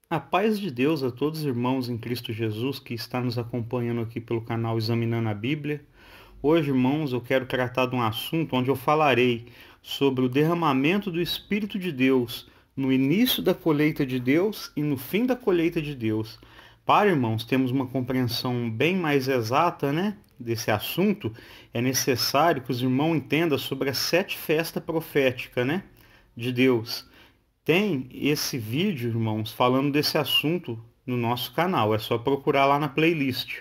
A paz de Deus a todos os irmãos em Cristo Jesus que está nos acompanhando aqui pelo canal Examinando a Bíblia. Hoje, irmãos, eu quero tratar de um assunto onde eu falarei sobre o derramamento do Espírito de Deus no início da colheita de Deus e no fim da colheita de Deus. Para, irmãos, termos uma compreensão bem mais exata, desse assunto, é necessário que os irmãos entendam sobre as 7 festas proféticas, de Deus. Tem esse vídeo, irmãos, falando desse assunto no nosso canal. É só procurar lá na playlist.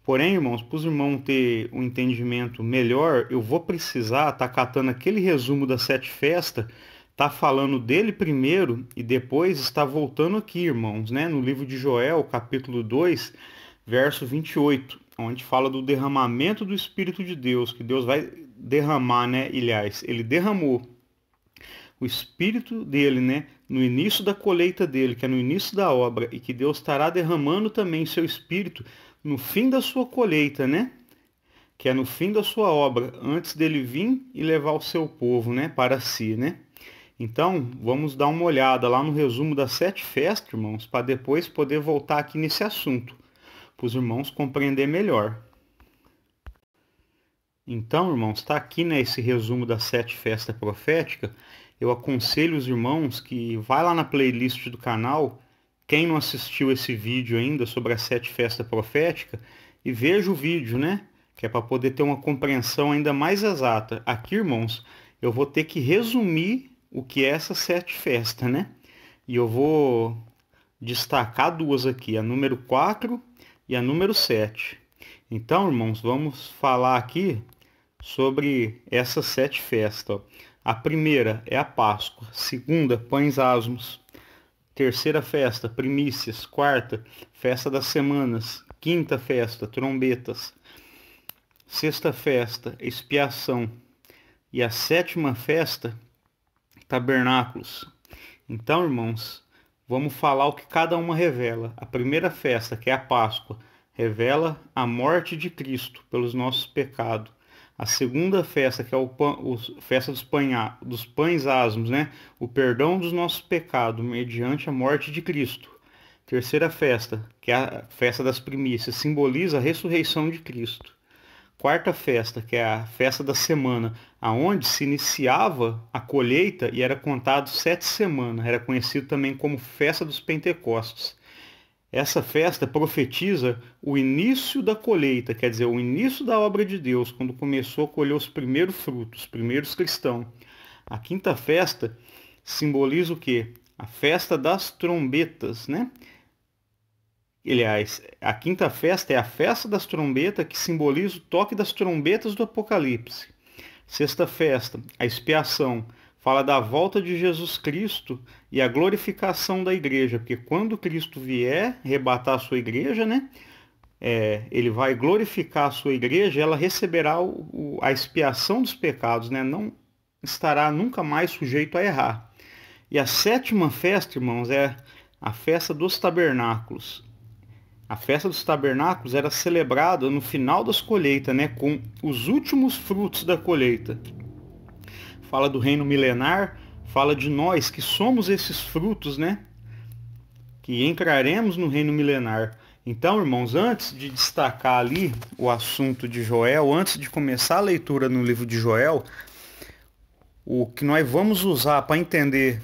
Porém, irmãos, para os irmãos ter um entendimento melhor, eu vou precisar estar catando aquele resumo das 7 festas, tá falando dele primeiro e depois está voltando aqui, irmãos, no livro de Joel, capítulo 2, verso 28, onde fala do derramamento do Espírito de Deus, que Deus vai derramar, Aliás, ele derramou o espírito dele, no início da colheita dele, que é no início da obra, e que Deus estará derramando também seu espírito no fim da sua colheita, que é no fim da sua obra, antes dele vir e levar o seu povo, para si, Então, vamos dar uma olhada lá no resumo das 7 festas, irmãos, para depois poder voltar aqui nesse assunto, para os irmãos compreender melhor. Então, irmãos, está aqui, esse resumo das 7 festas proféticas. Eu aconselho os irmãos que vai lá na playlist do canal, quem não assistiu esse vídeo ainda sobre as 7 festas proféticas, e veja o vídeo, que é para poder ter uma compreensão ainda mais exata. Aqui, irmãos, eu vou ter que resumir o que é essas 7 festas, E eu vou destacar duas aqui, a número 4 e a número 7. Então, irmãos, vamos falar aqui sobre essas 7 festas. A primeira é a Páscoa, segunda, pães asmos, terceira festa, primícias, quarta, festa das semanas, quinta festa, trombetas, sexta festa, expiação e a sétima festa, tabernáculos. Então, irmãos, vamos falar o que cada uma revela. A primeira festa, que é a Páscoa, revela a morte de Cristo pelos nossos pecados. A segunda festa, que é a festa dos pães asmos, o perdão dos nossos pecados mediante a morte de Cristo. Terceira festa, que é a festa das primícias, simboliza a ressurreição de Cristo. Quarta festa, que é a festa da semana, aonde se iniciava a colheita e era contado 7 semanas. Era conhecido também como festa dos Pentecostes. Essa festa profetiza o início da colheita, quer dizer, o início da obra de Deus, quando começou a colher os primeiros frutos, os primeiros cristãos. A quinta festa simboliza o quê? A festa das trombetas, Aliás, a quinta festa é a festa das trombetas, que simboliza o toque das trombetas do Apocalipse. Sexta festa, a expiação, fala da volta de Jesus Cristo e a glorificação da igreja, porque quando Cristo vier arrebatar a sua igreja, ele vai glorificar a sua igreja, ela receberá a expiação dos pecados, não estará nunca mais sujeito a errar. E a sétima festa, irmãos, é a festa dos tabernáculos. A festa dos tabernáculos era celebrada no final das colheitas, com os últimos frutos da colheita. Fala do reino milenar, fala de nós que somos esses frutos, que entraremos no reino milenar. Então, irmãos, antes de destacar ali o assunto de Joel, antes de começar a leitura no livro de Joel, o que nós vamos usar para entender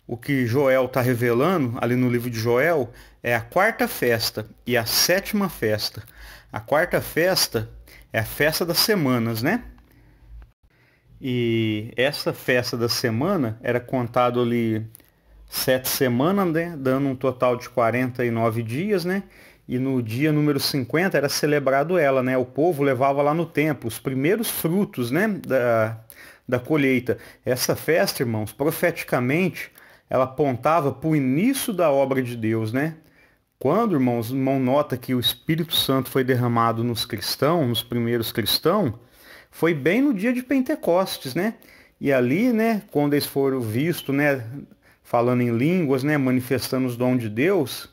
o que Joel está revelando ali no livro de Joel é a quarta festa e a sétima festa. A quarta festa é a festa das semanas, E essa festa da semana era contado ali 7 semanas, dando um total de 49 dias, E no dia número 50 era celebrado ela, O povo levava lá no templo os primeiros frutos, da colheita. Essa festa, irmãos, profeticamente, ela apontava para o início da obra de Deus, Quando, irmãos, o irmão nota que o Espírito Santo foi derramado nos cristãos, nos primeiros cristãos, foi bem no dia de Pentecostes, E ali, quando eles foram vistos, falando em línguas, manifestando os dons de Deus,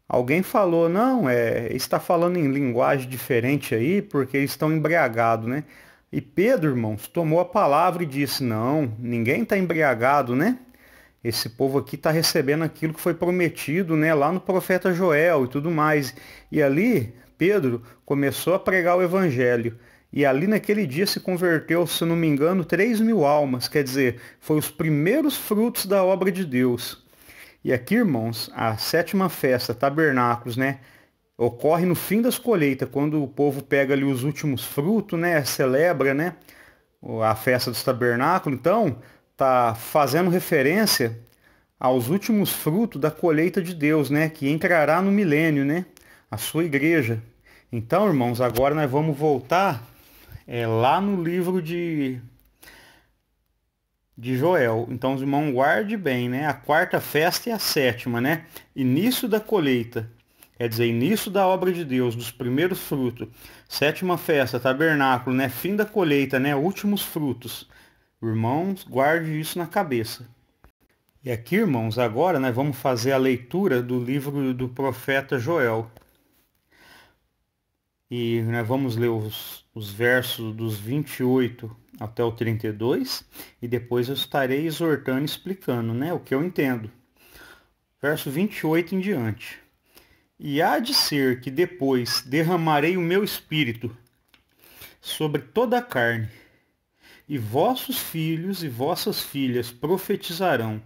alguém falou, não, está falando em linguagem diferente aí, porque eles estão embriagados, E Pedro, irmãos, tomou a palavra e disse, não, ninguém está embriagado, esse povo aqui está recebendo aquilo que foi prometido, né, lá no profeta Joel e tudo mais. E ali, Pedro começou a pregar o evangelho. E ali naquele dia se converteu, se não me engano, 3.000 almas. Quer dizer, foi os primeiros frutos da obra de Deus. E aqui, irmãos, a sétima festa, tabernáculos, né, ocorre no fim das colheitas, quando o povo pega ali os últimos frutos, né, celebra, né, a festa dos tabernáculos. Então, tá fazendo referência aos últimos frutos da colheita de Deus, né, que entrará no milênio, né, a sua igreja. Então, irmãos, agora nós vamos voltar lá no livro de Joel. Então, os irmãos, guarde bem, né, a quarta festa e a sétima, né, início da colheita. Quer dizer, início da obra de Deus, dos primeiros frutos. Sétima festa, tabernáculo, né, fim da colheita, né, últimos frutos. Irmãos, guarde isso na cabeça. E aqui, irmãos, agora nós vamos fazer a leitura do livro do profeta Joel. E nós vamos ler os versos dos 28 até o 32, e depois eu estarei exortando e explicando, né, o que eu entendo. Verso 28 em diante. E há de ser que depois derramarei o meu espírito sobre toda a carne, e vossos filhos e vossas filhas profetizarão,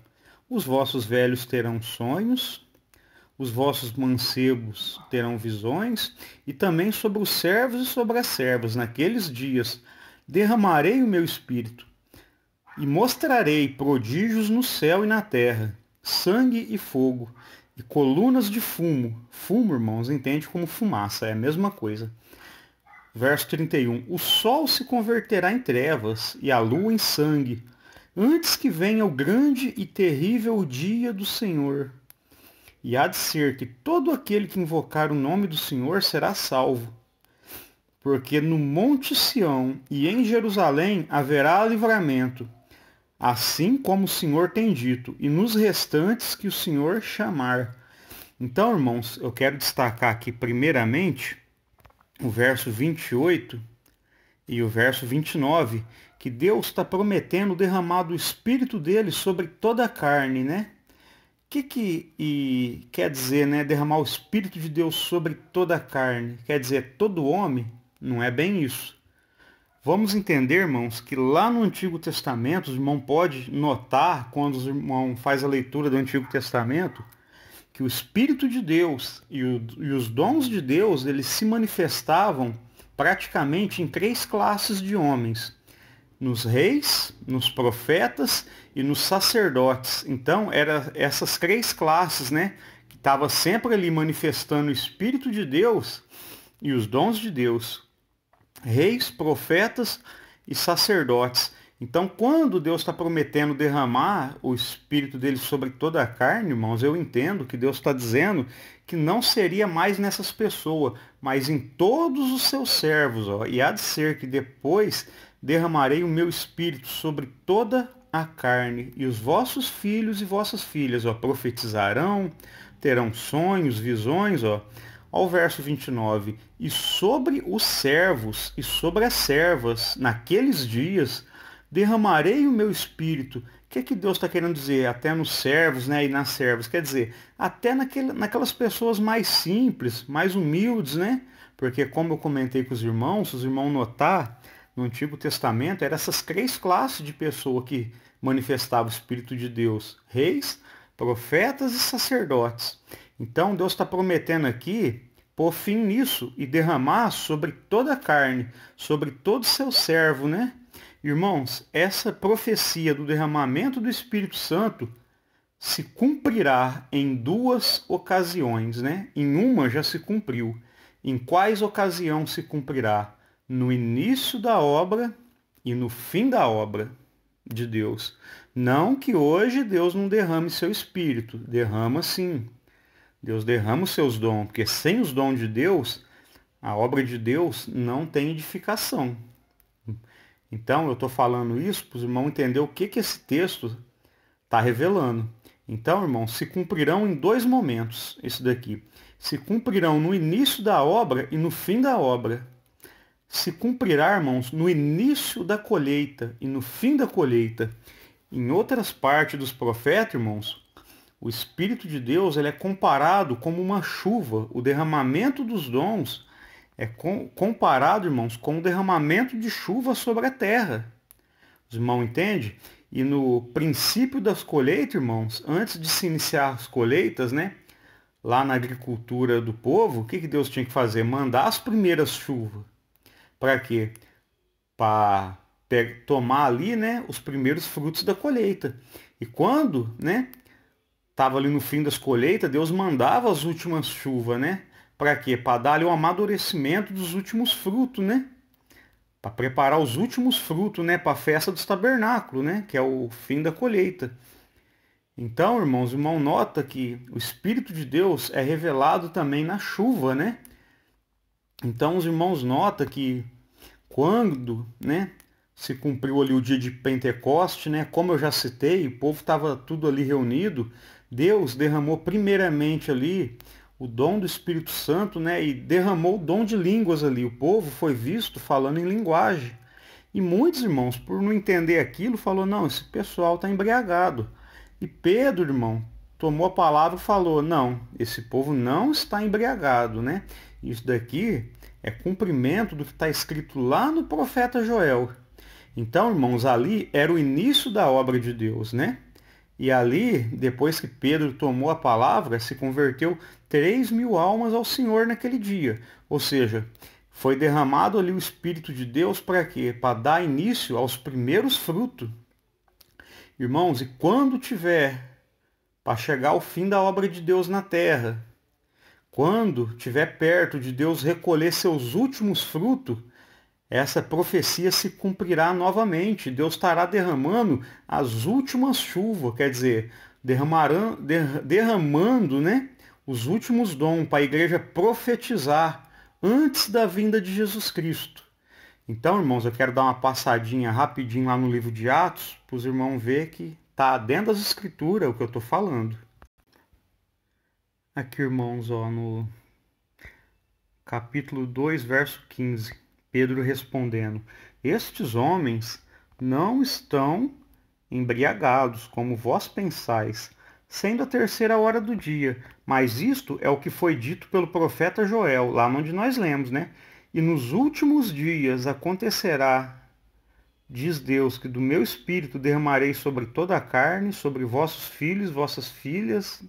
os vossos velhos terão sonhos, os vossos mancebos terão visões, e também sobre os servos e sobre as servas, naqueles dias, derramarei o meu espírito, e mostrarei prodígios no céu e na terra, sangue e fogo, e colunas de fumo. Fumo, irmãos, entende como fumaça, é a mesma coisa. Verso 31. O sol se converterá em trevas e a lua em sangue, antes que venha o grande e terrível dia do Senhor. E há de ser que todo aquele que invocar o nome do Senhor será salvo. Porque no monte Sião e em Jerusalém haverá livramento, assim como o Senhor tem dito, e nos restantes que o Senhor chamar. Então, irmãos, eu quero destacar aqui primeiramente o verso 28 e o verso 29, que Deus está prometendo derramar do Espírito dele sobre toda a carne, né? O que quer dizer, né, derramar o Espírito de Deus sobre toda a carne? Quer dizer, todo homem? Não é bem isso. Vamos entender, irmãos, que lá no Antigo Testamento, os irmãos podem notar, quando os irmãos fazem a leitura do Antigo Testamento, que o Espírito de Deus e os dons de Deus, eles se manifestavam praticamente em 3 classes de homens: nos reis, nos profetas e nos sacerdotes. Então, eram essas 3 classes, né, que estavam sempre ali manifestando o Espírito de Deus e os dons de Deus: reis, profetas e sacerdotes. Então, quando Deus está prometendo derramar o Espírito dele sobre toda a carne, irmãos, eu entendo que Deus está dizendo que não seria mais nessas pessoas, mas em todos os seus servos. Ó. E há de ser que depois derramarei o meu Espírito sobre toda a carne, e os vossos filhos e vossas filhas profetizarão, terão sonhos, visões, ó. Ao verso 29, e sobre os servos e sobre as servas, naqueles dias, derramarei o meu espírito. O que Deus está querendo dizer? Até nos servos, né, e nas servas. Quer dizer, até naquelas pessoas mais simples, mais humildes, né? Porque, como eu comentei com os irmãos, se os irmãos notar, no Antigo Testamento, eram essas 3 classes de pessoa que manifestavam o Espírito de Deus: reis, profetas e sacerdotes. Então, Deus está prometendo aqui pôr fim nisso e derramar sobre toda a carne, sobre todo seu servo, né? Irmãos, essa profecia do derramamento do Espírito Santo se cumprirá em 2 ocasiões, né? Em uma já se cumpriu. Em quais ocasiões se cumprirá? No início da obra e no fim da obra de Deus. Não que hoje Deus não derrame seu Espírito, derrama sim. Deus derrama os seus dons, porque sem os dons de Deus, a obra de Deus não tem edificação. Então, eu estou falando isso para os irmãos entenderem o que esse texto está revelando. Então, irmãos, se cumprirão em 2 momentos, isso daqui. Se cumprirão no início da obra e no fim da obra. Se cumprirá, irmãos, no início da colheita e no fim da colheita. Em outras partes dos profetas, irmãos, o Espírito de Deus ele é comparado como uma chuva. O derramamento dos dons é comparado, irmãos, com o derramamento de chuva sobre a terra. Os irmãos entendem? E no princípio das colheitas, irmãos, antes de se iniciar as colheitas, né? Lá na agricultura do povo, o que Deus tinha que fazer? Mandar as primeiras chuvas. Para quê? Para tomar ali, né, os primeiros frutos da colheita. E quando, né, estava ali no fim das colheitas, Deus mandava as últimas chuvas, né? Para quê? Para dar ali o amadurecimento dos últimos frutos, né? Para preparar os últimos frutos, né, para a festa dos tabernáculos, né, que é o fim da colheita. Então, irmãos, o irmão nota que o Espírito de Deus é revelado também na chuva, né? Então, os irmãos notam que quando, né, se cumpriu ali o dia de Pentecoste, né, como eu já citei, o povo estava tudo ali reunido, Deus derramou primeiramente ali o dom do Espírito Santo, né, e derramou o dom de línguas ali. O povo foi visto falando em linguagem. E muitos irmãos, por não entender aquilo, falou: não, esse pessoal está embriagado. E Pedro, irmão, tomou a palavra e falou: não, esse povo não está embriagado, né? Isso daqui é cumprimento do que está escrito lá no profeta Joel. Então, irmãos, ali era o início da obra de Deus, né? E ali, depois que Pedro tomou a palavra, se converteu 3.000 almas ao Senhor naquele dia. Ou seja, foi derramado ali o Espírito de Deus para quê? Para dar início aos primeiros frutos. Irmãos, e quando tiver para chegar ao fim da obra de Deus na terra, quando tiver perto de Deus recolher seus últimos frutos, essa profecia se cumprirá novamente. Deus estará derramando as últimas chuvas, quer dizer, derramando, né, os últimos dons para a igreja profetizar antes da vinda de Jesus Cristo. Então, irmãos, eu quero dar uma passadinha rapidinho lá no livro de Atos, para os irmãos verem que está dentro das escrituras o que eu estou falando. Aqui, irmãos, ó, no capítulo 2, verso 15. Pedro respondendo: estes homens não estão embriagados, como vós pensais, sendo a terceira hora do dia. Mas isto é o que foi dito pelo profeta Joel, lá onde nós lemos, né? E nos últimos dias acontecerá, diz Deus, que do meu espírito derramarei sobre toda a carne, sobre vossos filhos, vossas filhas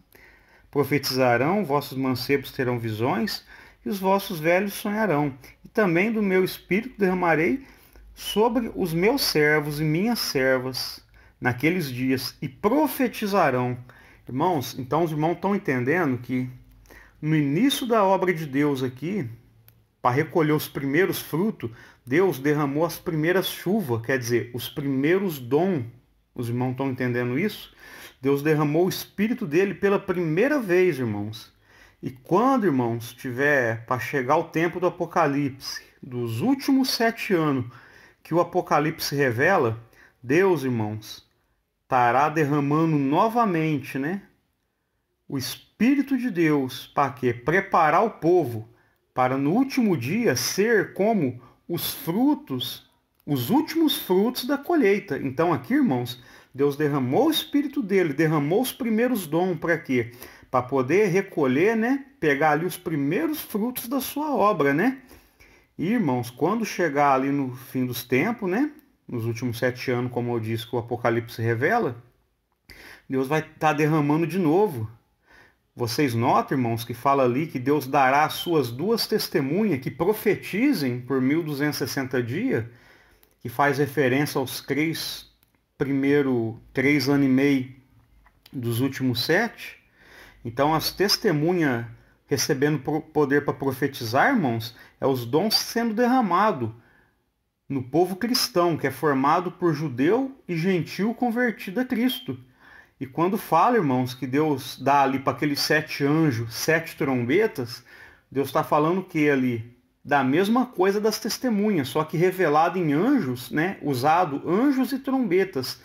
profetizarão, vossos mancebos terão visões, e os vossos velhos sonharão. E também do meu espírito derramarei sobre os meus servos e minhas servas naqueles dias, e profetizarão. Irmãos, então os irmãos estão entendendo que no início da obra de Deus aqui, para recolher os primeiros frutos, Deus derramou as primeiras chuvas, quer dizer, os primeiros dons. Os irmãos estão entendendo isso? Deus derramou o Espírito dele pela primeira vez, irmãos. E quando, irmãos, tiver para chegar o tempo do Apocalipse, dos últimos 7 anos que o Apocalipse revela, Deus, irmãos, estará derramando novamente, né, o Espírito de Deus para quê? Preparar o povo para no último dia ser como os frutos, os últimos frutos da colheita. Então aqui, irmãos, Deus derramou o Espírito dele, derramou os primeiros dons para quê? Para poder recolher, né? Pegar ali os primeiros frutos da sua obra, né? E, irmãos, quando chegar ali no fim dos tempos, né? Nos últimos 7 anos, como eu disse que o Apocalipse revela, Deus vai estar derramando de novo. Vocês notam, irmãos, que fala ali que Deus dará as suas 2 testemunhas que profetizem por 1260 dias, que faz referência aos 3 anos e meio dos últimos 7. Então, as testemunhas recebendo poder para profetizar, irmãos, é os dons sendo derramados no povo cristão, que é formado por judeu e gentil convertido a Cristo. E quando fala, irmãos, que Deus dá ali para aqueles 7 anjos, 7 trombetas, Deus está falando que ali, da mesma coisa das testemunhas, só que revelado em anjos, né? Usado anjos e trombetas.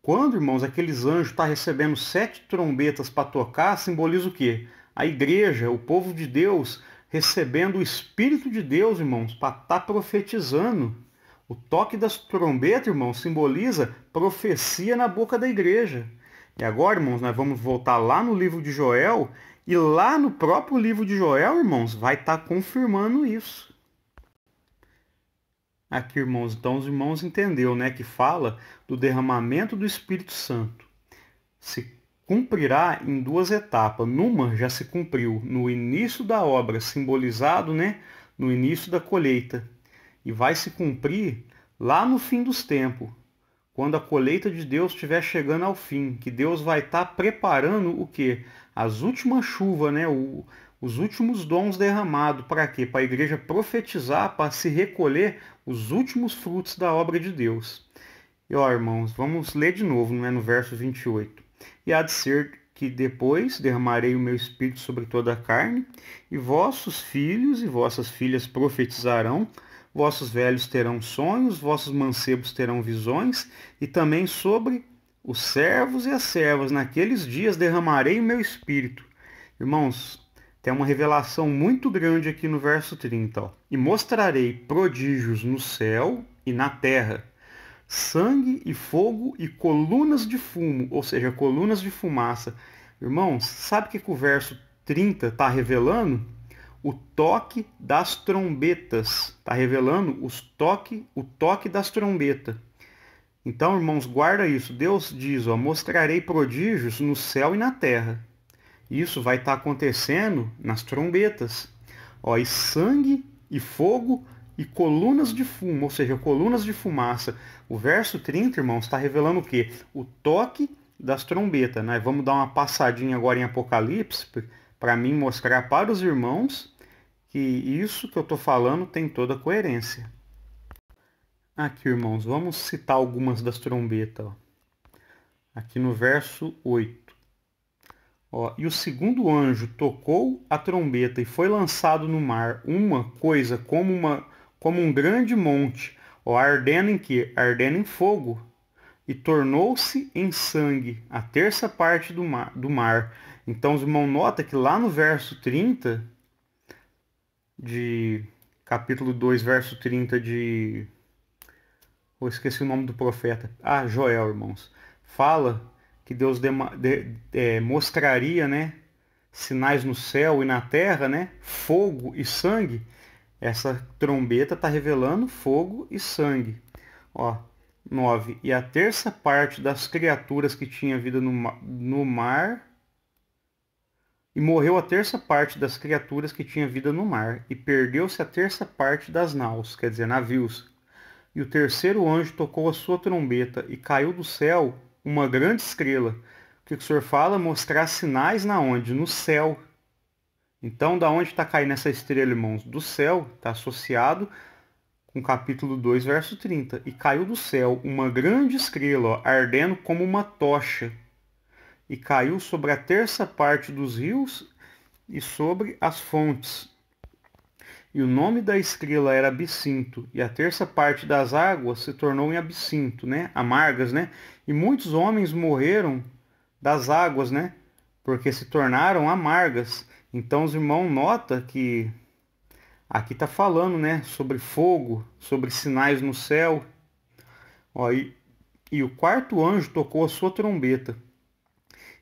Quando, irmãos, aqueles anjos estão recebendo 7 trombetas para tocar, simboliza o quê? A igreja, o povo de Deus, recebendo o Espírito de Deus, irmãos, para estar profetizando O toque das trombetas, irmãos, simboliza profecia na boca da igreja. E agora, irmãos, nós vamos voltar lá no livro de Joel, e lá no próprio livro de Joel, irmãos, vai estar confirmando isso. Aqui, irmãos, então os irmãos entenderam, né, que fala do derramamento do Espírito Santo. Se cumprirá em duas etapas. Numa já se cumpriu no início da obra, simbolizado, né, no início da colheita. E vai se cumprir lá no fim dos tempos, quando a colheita de Deus estiver chegando ao fim, que Deus vai estar preparando o quê? As últimas chuvas, né? Os últimos dons derramados. Para quê? Para a igreja profetizar, para se recolher os últimos frutos da obra de Deus. E ó, irmãos, vamos ler de novo, né, no verso 28. E há de ser que depois derramarei o meu espírito sobre toda a carne, e vossos filhos e vossas filhas profetizarão, vossos velhos terão sonhos, vossos mancebos terão visões, e também sobre os servos e as servas, naqueles dias derramarei o meu espírito. Irmãos, tem uma revelação muito grande aqui no verso 30. Ó. E mostrarei prodígios no céu e na terra, sangue e fogo e colunas de fumo, ou seja, colunas de fumaça. Irmãos, sabe o que o verso 30 está revelando? O toque das trombetas. Está revelando o toque das trombetas. Então, irmãos, guarda isso. Deus diz, ó, mostrarei prodígios no céu e na terra. Isso vai estar acontecendo nas trombetas. Ó, e sangue e fogo e colunas de fumo, ou seja, colunas de fumaça. O verso 30, irmãos, está revelando o quê? O toque das trombetas. Nós vamos dar uma passadinha agora em Apocalipse, para mim mostrar para os irmãos que isso que eu estou falando tem toda a coerência. Aqui, irmãos, vamos citar algumas das trombetas. Ó. Aqui no verso 8. Ó, e o segundo anjo tocou a trombeta e foi lançado no mar uma coisa como um grande monte, ó, ardendo em quê? Ardendo em fogo. E tornou-se em sangue a terça parte do mar. Então, os irmãos notam que lá no verso 30, de capítulo 2, verso 30 de... Eu esqueci o nome do profeta. Ah, Joel, irmãos. Fala que Deus mostraria, né, sinais no céu e na terra, né, fogo e sangue. Essa trombeta está revelando fogo e sangue. Ó, 9. E a terça parte das criaturas que tinha vida no mar... E morreu a terça parte das criaturas que tinha vida no mar, e perdeu-se a terça parte das naus, quer dizer, navios. E o terceiro anjo tocou a sua trombeta, e caiu do céu uma grande estrela. O que o Senhor fala? Mostrar sinais na onde? No céu. Então, da onde está caindo essa estrela, irmãos? Do céu, está associado com capítulo 2, verso 30. E caiu do céu uma grande estrela, ó, ardendo como uma tocha, e caiu sobre a terça parte dos rios e sobre as fontes. E o nome da estrela era Absinto, e a terça parte das águas se tornou em absinto, né? Amargas, né? E muitos homens morreram das águas, né? Porque se tornaram amargas. Então os irmãos notam que aqui está falando, né? Sobre fogo, sobre sinais no céu. Ó, e o quarto anjo tocou a sua trombeta.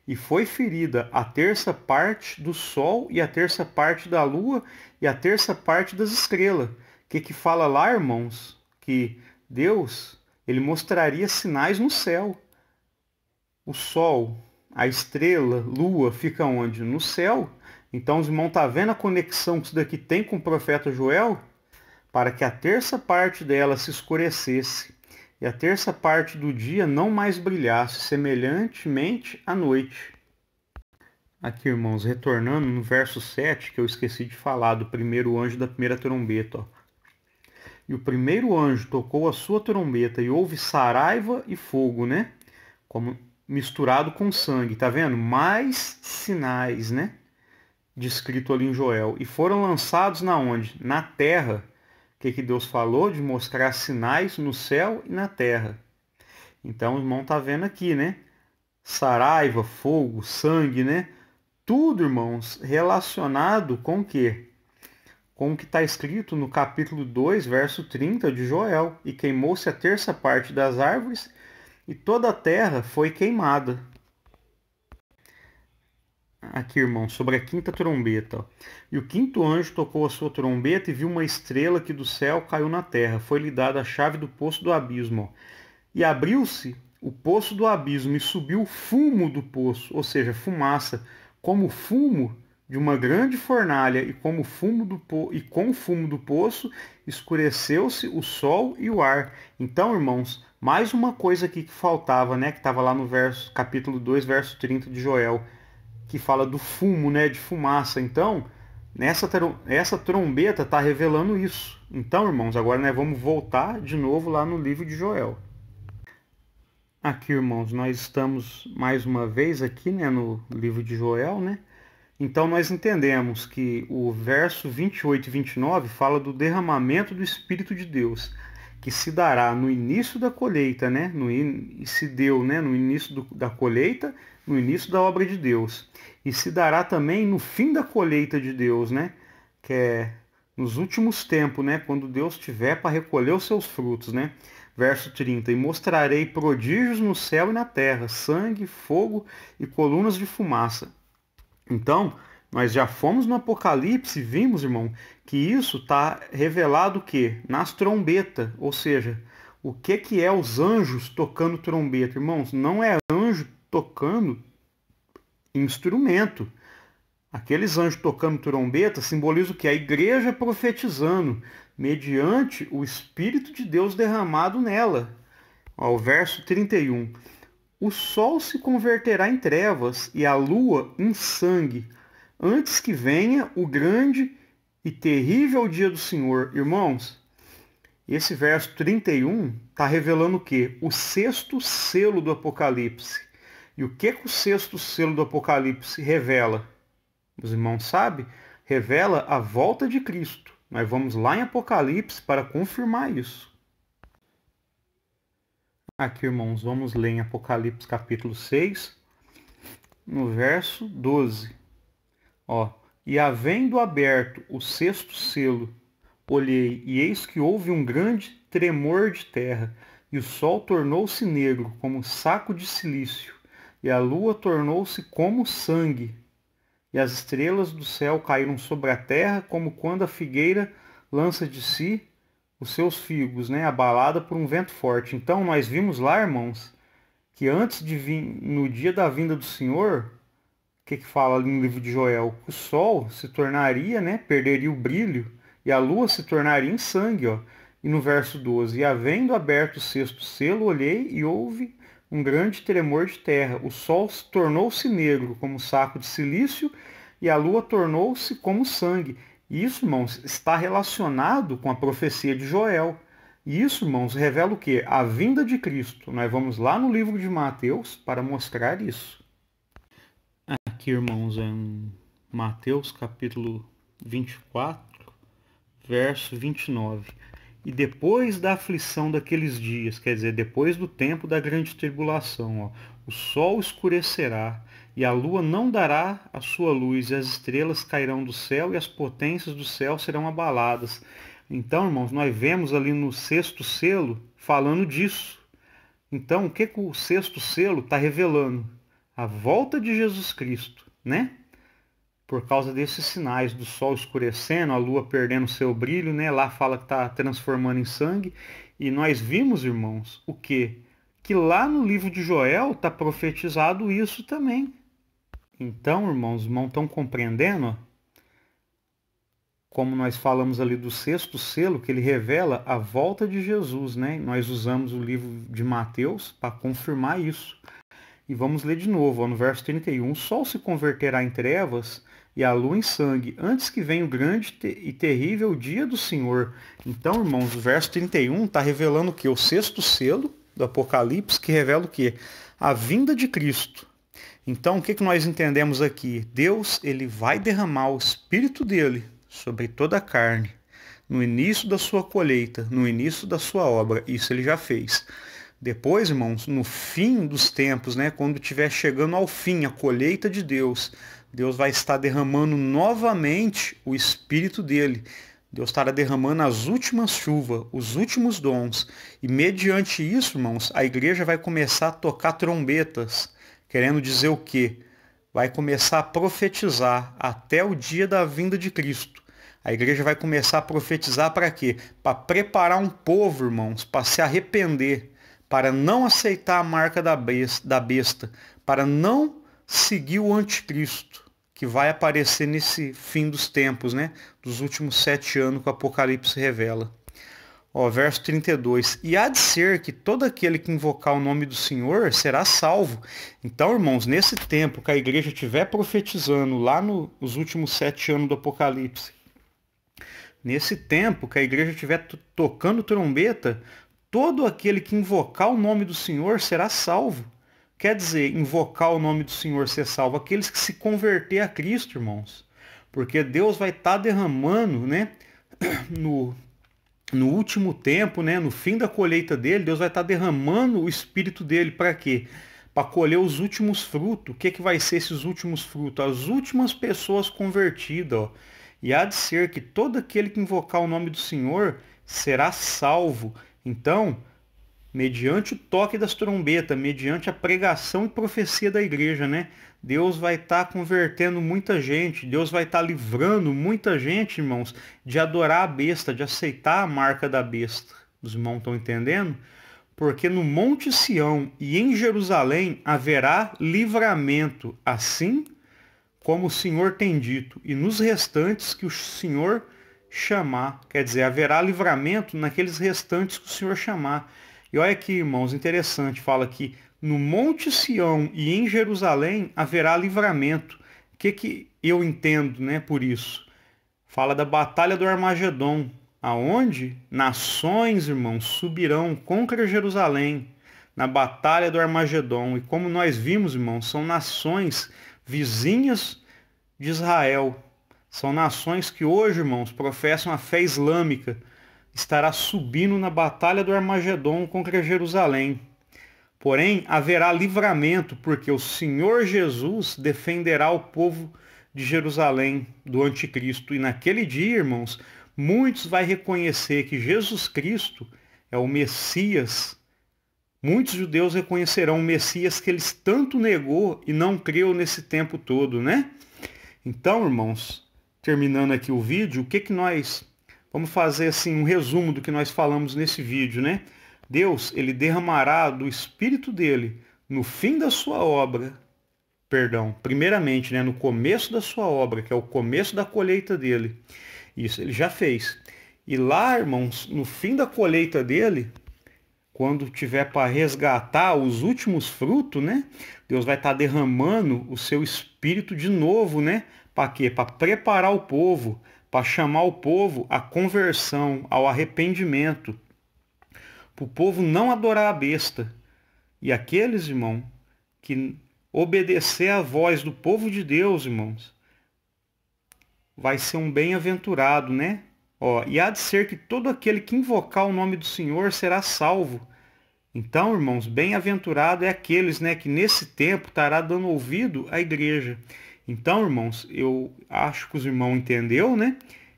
E foi ferida a terça parte do sol e a terça parte da lua e a terça parte das estrelas. O que fala lá, irmãos? Que Deus, ele mostraria sinais no céu. O sol, a estrela, lua, fica onde? No céu. Então os irmãos estão vendo a conexão que isso daqui tem com o profeta Joel? Para que a terça parte dela se escurecesse e a terça parte do dia não mais brilhasse, semelhantemente à noite. Aqui, irmãos, retornando no verso 7, que eu esqueci de falar, do primeiro anjo da primeira trombeta. Ó. E o primeiro anjo tocou a sua trombeta e houve saraiva e fogo, né? Como misturado com sangue, tá vendo? Mais sinais, né? Descrito ali em Joel. E foram lançados na onde? Na terra. O que Deus falou? De mostrar sinais no céu e na terra. Então o irmão tá vendo aqui, né? Saraiva, fogo, sangue, né? Tudo, irmãos, relacionado com o quê? com o que está escrito no capítulo 2, verso 30 de Joel. E queimou-se a terça parte das árvores, e toda a terra foi queimada. Aqui, irmão, sobre a quinta trombeta. Ó. E o quinto anjo tocou a sua trombeta e viu uma estrela que do céu caiu na terra. Foi-lhe dada a chave do poço do abismo. Ó. E abriu-se o poço do abismo e subiu o fumo do poço, ou seja, fumaça, como fumo de uma grande fornalha, e com o fumo do poço escureceu-se o sol e o ar. Então, irmãos, mais uma coisa aqui que faltava, né, que estava lá no capítulo 2, verso 30 de Joel, que fala do fumo, né, de fumaça. Então, essa trombeta está revelando isso. Então, irmãos, agora nós vamos voltar de novo lá no livro de Joel. Aqui, irmãos, nós estamos mais uma vez aqui, né, no livro de Joel, né? Então nós entendemos que o verso 28 e 29 fala do derramamento do Espírito de Deus, que se dará no início da colheita, né? E se deu, né, no início da colheita, no início da obra de Deus. E se dará também no fim da colheita de Deus, né? Que é nos últimos tempos, né, quando Deus tiver para recolher os seus frutos, né? Verso 30, e mostrarei prodígios no céu e na terra, sangue, fogo e colunas de fumaça. Então, nós já fomos no Apocalipse e vimos, irmão, que isso está revelado o quê? Nas trombetas, ou seja, o que é os anjos tocando trombeta? Irmãos, não é anjo tocando instrumento. Aqueles anjos tocando trombeta simbolizam o que? A igreja profetizando, mediante o Espírito de Deus derramado nela. Ó, o verso 31. O sol se converterá em trevas e a lua em sangue, antes que venha o grande e terrível dia do Senhor. Irmãos, esse verso 31 está revelando o quê? O sexto selo do Apocalipse. E o que o sexto selo do Apocalipse revela? Os irmãos sabem? Revela a volta de Cristo. Nós vamos lá em Apocalipse para confirmar isso. Aqui, irmãos, vamos ler em Apocalipse capítulo 6, no verso 12. Ó, e havendo aberto o sexto selo, olhei, e eis que houve um grande tremor de terra, e o sol tornou-se negro como saco de cilício, e a lua tornou-se como sangue, e as estrelas do céu caíram sobre a terra, como quando a figueira lança de si os seus figos, né, abalada por um vento forte. Então nós vimos lá, irmãos, que antes de vir, no dia da vinda do Senhor, o que fala ali no livro de Joel? O sol se tornaria, né, perderia o brilho, e a lua se tornaria em sangue, ó. E no verso 12, e havendo aberto o sexto selo, olhei e houve um grande tremor de terra. O sol tornou-se negro como saco de cilício, e a lua tornou-se como sangue. E isso, irmãos, está relacionado com a profecia de Joel. E isso, irmãos, revela o quê? A vinda de Cristo. Nós vamos lá no livro de Mateus para mostrar isso. Aqui, irmãos, em Mateus capítulo 24, verso 29. E depois da aflição daqueles dias, quer dizer, depois do tempo da grande tribulação, ó, o sol escurecerá, e a lua não dará a sua luz, e as estrelas cairão do céu, e as potências do céu serão abaladas. Então, irmãos, nós vemos ali no sexto selo falando disso. Então, o que o sexto selo está revelando? A volta de Jesus Cristo, né? Por causa desses sinais do sol escurecendo, a lua perdendo seu brilho, né? Lá fala que está transformando em sangue. E nós vimos, irmãos, o quê? Que lá no livro de Joel está profetizado isso também. Então, irmãos, estão compreendendo? Como nós falamos ali do sexto selo, que ele revela a volta de Jesus, né? Nós usamos o livro de Mateus para confirmar isso. E vamos ler de novo, ó, no verso 31. O sol se converterá em trevas e a lua em sangue, antes que venha o grande e terrível dia do Senhor. Então, irmãos, o verso 31 está revelando o quê? O sexto selo do Apocalipse, que revela o quê? A vinda de Cristo. Então, o que nós entendemos aqui? Deus, ele vai derramar o Espírito dele sobre toda a carne, no início da sua colheita, no início da sua obra. Isso ele já fez. Depois, irmãos, no fim dos tempos, né, quando estiver chegando ao fim a colheita de Deus, Deus vai estar derramando novamente o Espírito dele. Deus estará derramando as últimas chuvas, os últimos dons. E mediante isso, irmãos, a igreja vai começar a tocar trombetas, querendo dizer o quê? Vai começar a profetizar até o dia da vinda de Cristo. A igreja vai começar a profetizar para quê? Para preparar um povo, irmãos, para se arrepender, para não aceitar a marca da besta, para não seguir o anticristo, que vai aparecer nesse fim dos tempos, né? Dos últimos 7 anos que o Apocalipse revela. Ó, verso 32. E há de ser que todo aquele que invocar o nome do Senhor será salvo. Então, irmãos, nesse tempo que a igreja estiver profetizando lá nos últimos 7 anos do Apocalipse, nesse tempo que a igreja estiver tocando trombeta, todo aquele que invocar o nome do Senhor será salvo. Quer dizer, invocar o nome do Senhor ser salvo, aqueles que se converter a Cristo, irmãos. Porque Deus vai estar derramando, né, no último tempo, né, no fim da colheita dele, Deus vai estar derramando o Espírito dele para quê? Para colher os últimos frutos. O que vai ser esses últimos frutos? As últimas pessoas convertidas, ó. E há de ser que todo aquele que invocar o nome do Senhor será salvo. Então, mediante o toque das trombetas, mediante a pregação e profecia da igreja, né? Deus vai estar convertendo muita gente, Deus vai estar livrando muita gente, irmãos, de adorar a besta, de aceitar a marca da besta. Os irmãos estão entendendo? Porque no Monte Sião e em Jerusalém haverá livramento, assim como o Senhor tem dito, e nos restantes que o Senhor chamar. Quer dizer, haverá livramento naqueles restantes que o Senhor chamar. E olha aqui, irmãos, interessante, fala que no Monte Sião e em Jerusalém haverá livramento. O que eu entendo, né, por isso? Fala da batalha do Armagedon, aonde nações, irmãos, subirão contra Jerusalém na batalha do Armagedon. E como nós vimos, irmãos, são nações vizinhas de Israel. São nações que hoje, irmãos, professam a fé islâmica. Estará subindo na batalha do Armagedon contra Jerusalém. Porém, haverá livramento, porque o Senhor Jesus defenderá o povo de Jerusalém do anticristo. E naquele dia, irmãos, muitos vão reconhecer que Jesus Cristo é o Messias. Muitos judeus reconhecerão o Messias que eles tanto negou e não creu nesse tempo todo, né? Então, irmãos, terminando aqui o vídeo, o que nós... Vamos fazer assim um resumo do que nós falamos nesse vídeo, né? Deus, ele derramará do Espírito dele no fim da sua obra, primeiramente, né, no começo da sua obra, que é o começo da colheita dele. Isso ele já fez. E lá, irmãos, no fim da colheita dele, quando tiver para resgatar os últimos frutos, né? Deus vai estar derramando o seu Espírito de novo, né? Para quê? Para preparar o povo, para chamar o povo à conversão, ao arrependimento, para o povo não adorar a besta. E aqueles, irmão, que obedecer à voz do povo de Deus, irmãos, vai ser um bem-aventurado, né? Ó, e há de ser que todo aquele que invocar o nome do Senhor será salvo. Então, irmãos, bem-aventurado é aqueles, né, que nesse tempo estará dando ouvido à igreja. Então, irmãos, eu acho que os irmãos entenderam, né?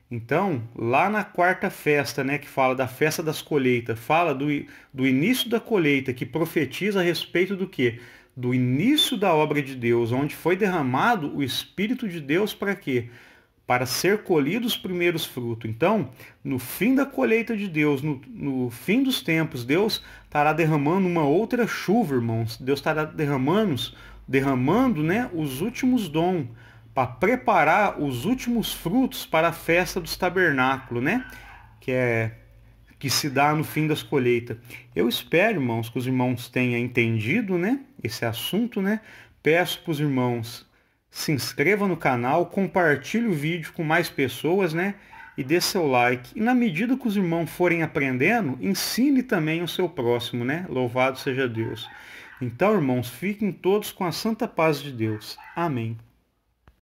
Então, lá na quarta festa, né, que fala da festa das colheitas, fala do início da colheita, que profetiza a respeito do quê? Do início da obra de Deus, onde foi derramado o Espírito de Deus para quê? Para ser colhidos os primeiros frutos. Então, no fim da colheita de Deus, no fim dos tempos, Deus estará derramando uma outra chuva, irmãos. Deus estará derramando, né, os últimos dons, para preparar os últimos frutos para a festa dos tabernáculos, né? Que se dá no fim das colheitas. Eu espero, irmãos, que os irmãos tenham entendido, né, esse assunto, né? Peço para os irmãos se inscrevam no canal, compartilhe o vídeo com mais pessoas, né? E dê seu like. E na medida que os irmãos forem aprendendo, ensine também o seu próximo, né? Louvado seja Deus. Então, irmãos, fiquem todos com a santa paz de Deus. Amém.